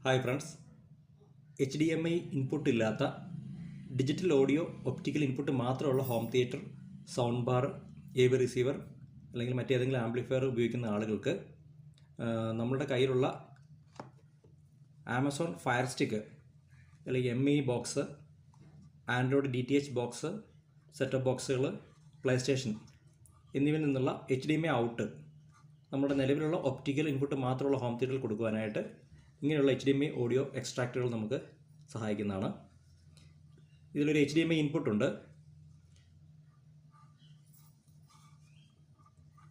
Hi friends, HDMI input ഇല്ലാത്ത digital audio optical input മാത്രമുള്ള home theatre, sound bar, AV receiver അല്ലെങ്കിൽ മറ്റേതെങ്കിലും amplifier ഉപയോഗിക്കുന്ന ആളുകൾക്ക് നമ്മളുടെ കയ്യിലുള്ള ആമസോൺ ഫയർ സ്റ്റിക്ക് അല്ലെങ്കിൽ ME box, Android DTH box, setup ബോക്സുകൾ, പ്ലേ സ്റ്റേഷൻ എന്നിവയിൽ നിന്നുള്ള HDMI ഔട്ട് നമ്മുടെ നിലവിലുള്ള ഒപ്റ്റിക്കൽ ഇൻപുട്ട് മാത്രമുള്ള ഹോം തിയേറ്ററിൽ കൊടുക്കുവാനായിട്ട് ഇങ്ങനെയുള്ള HDMI ഓഡിയോ എക്സ്ട്രാക്ടറുകൾ നമുക്ക് സഹായിക്കുന്നതാണ്. ഇതിലൊരു HDMI ഇൻപുട്ട് ഉണ്ട്.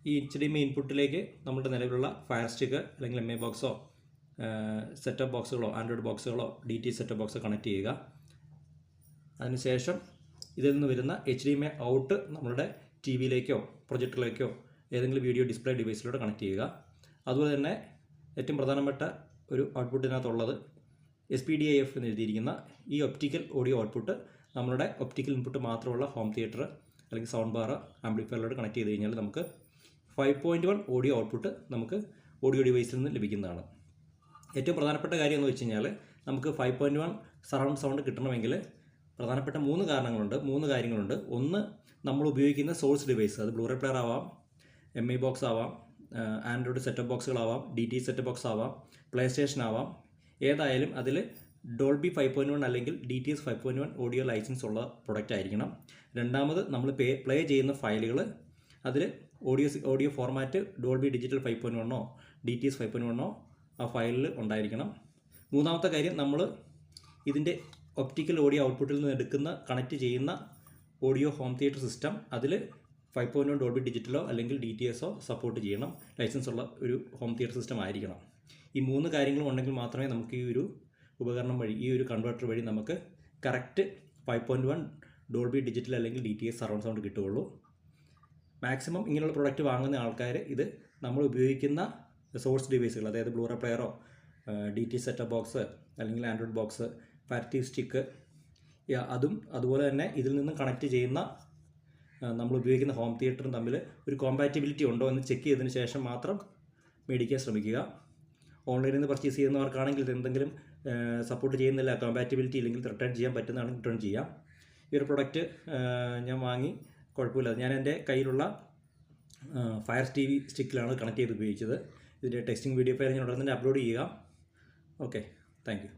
ഈ HDMI ഇൻപുട്ടിലേക്ക് നമ്മുടെ നിലവിലുള്ള ഫയർ സ്റ്റിക്ക് അല്ലെങ്കിൽ MI ബോക്സോ, സെറ്റപ്പ് ബോക്സുകളോ, ആൻഡ്രോയിഡ് ബോക്സുകളോ, DTH സെറ്റപ്പ് ബോക്സോ കണക്ട് ചെയ്യുക. അതിനുശേഷം ഇതിൽ നിന്ന് വരുന്ന HDMI ഔട്ട് നമ്മുടെ TV-യിലേക്കോ പ്രൊജക്ടറിലേക്കോ ഏതെങ്കിലും വീഡിയോ ഡിസ്പ്ലേ ഡിവൈസിലൂടെ കണക്ട് ചെയ്യുക. അതുപോലെ തന്നെ ഏറ്റവും പ്രധാനപ്പെട്ട ഒരു ഔട്ട്പുട്ടിനകത്തുള്ളത് SPDIF എന്ന് എഴുതിയിരിക്കുന്ന ഈ ഒപ്റ്റിക്കൽ ഓഡിയോ ഔട്ട്പുട്ട് നമ്മളുടെ ഒപ്റ്റിക്കൽ ഇൻപുട്ട് മാത്രമുള്ള ഹോം തിയേറ്റർ അല്ലെങ്കിൽ സൗണ്ട് ബാർ, ആംപ്ലിഫയറിലോട്ട് കണക്ട് ചെയ്ത് കഴിഞ്ഞാൽ നമുക്ക് 5.1 ഓഡിയോ ഔട്ട്പുട്ട് നമുക്ക് ഓഡിയോ ഡിവൈസിൽ നിന്ന് ലഭിക്കുന്നതാണ്. ഏറ്റവും പ്രധാനപ്പെട്ട കാര്യം എന്ന് വെച്ച് കഴിഞ്ഞാൽ നമുക്ക് 5.1 സറൗണ്ട് സൗണ്ട് കിട്ടണമെങ്കിൽ പ്രധാനപ്പെട്ട മൂന്ന് കാര്യങ്ങളുണ്ട്. ഒന്ന്, നമ്മൾ ഉപയോഗിക്കുന്ന സോഴ്സ് ഡിവൈസ്, അത് ബ്ലൂറേ പ്ലെയർ ആവാം, MI ബോക്സ് ആവാം, ആൻഡ്രോയിഡ് സെറ്റപ്പ് ബോക്സുകളാവാം, DTH സെറ്റപ്പ് ബോക്സ് ആവാം, പ്ലേ സ്റ്റേഷൻ ആവാം. ഏതായാലും അതിൽ ഡോൾബി 5.1 അല്ലെങ്കിൽ DTH 5.1 ഓഡിയോ ലൈസൻസ് ഉള്ള പ്രൊഡക്റ്റ് ആയിരിക്കണം. രണ്ടാമത്, നമ്മൾ പ്ലേ ചെയ്യുന്ന ഫയലുകൾ അതിൽ audio format Dolby digital 5.1 DTH 5.1 ആ ഫയലിൽ ഉണ്ടായിരിക്കണം. മൂന്നാമത്തെ കാര്യം, നമ്മൾ ഇതിൻ്റെ ഒപ്റ്റിക്കൽ ഓഡിയോ ഔട്ട്പുട്ടിൽ നിന്ന് കണക്ട് ചെയ്യുന്ന ഓഡിയോ ഹോം തിയേറ്റർ സിസ്റ്റം അതിൽ 5.1 ഡോൾബി ഡിജിറ്റലോ അല്ലെങ്കിൽ DTHോ സപ്പോർട്ട് ചെയ്യണം, ലൈസൻസ് ഉള്ള ഒരു ഹോം തിയേറ്റർ സിസ്റ്റം ആയിരിക്കണം. ഈ മൂന്ന് കാര്യങ്ങളും ഉണ്ടെങ്കിൽ മാത്രമേ നമുക്ക് ഈ ഒരു ഉപകരണം വഴി, ഈ ഒരു കൺവെർട്ടർ വഴി നമുക്ക് കറക്റ്റ് 5.1 ഡോൾബി ഡിജിറ്റൽ അല്ലെങ്കിൽ DTH സറൗണ്ട് സൗണ്ട് കിട്ടുകയുള്ളൂ. മാക്സിമം ഇങ്ങനെയുള്ള പ്രൊഡക്റ്റ് വാങ്ങുന്ന ആൾക്കാർ ഇത് നമ്മൾ ഉപയോഗിക്കുന്ന സോഴ്സ് ഡിവൈസുകൾ, അതായത് ബ്ലൂറേ പ്ലെയറോ, DTH സെറ്റപ്പ് ബോക്സ് അല്ലെങ്കിൽ ആൻഡ്രോയിഡ് ബോക്സ്, ഫയർ സ്റ്റിക്ക്, അതുപോലെ തന്നെ ഇതിൽ നിന്ന് കണക്ട് ചെയ്യുന്ന നമ്മൾ ഉപയോഗിക്കുന്ന ഹോം തിയേറ്ററും തമ്മിൽ ഒരു കോമ്പാറ്റിബിലിറ്റി ഉണ്ടോ എന്ന് ചെക്ക് ചെയ്തതിന് ശേഷം മാത്രം മേടിക്കാൻ ശ്രമിക്കുക. ഓൺലൈനിൽ നിന്ന് പർച്ചേസ് ചെയ്യുന്നവർക്കാണെങ്കിൽ എന്തെങ്കിലും സപ്പോർട്ട് ചെയ്യുന്നില്ല, കോമ്പാറ്റിബിലിറ്റി ഇല്ലെങ്കിൽ റിട്ടേൺ ചെയ്യാൻ പറ്റുന്നതാണെങ്കിൽ റിട്ടേൺ ചെയ്യാം. ഈ ഒരു പ്രൊഡക്റ്റ് ഞാൻ വാങ്ങി, കുഴപ്പമില്ല. ഞാൻ എൻ്റെ കയ്യിലുള്ള ഫയർ TV സ്റ്റിക്കിലാണ് കണക്ട് ചെയ്ത് ഉപയോഗിച്ചത്. ഇതിൻ്റെ ടെസ്റ്റിംഗ് വീഡിയോ ഫയൽ ഞാൻ ഉടനെ തന്നെ അപ്ലോഡ് ചെയ്യുക. Okay, thank you.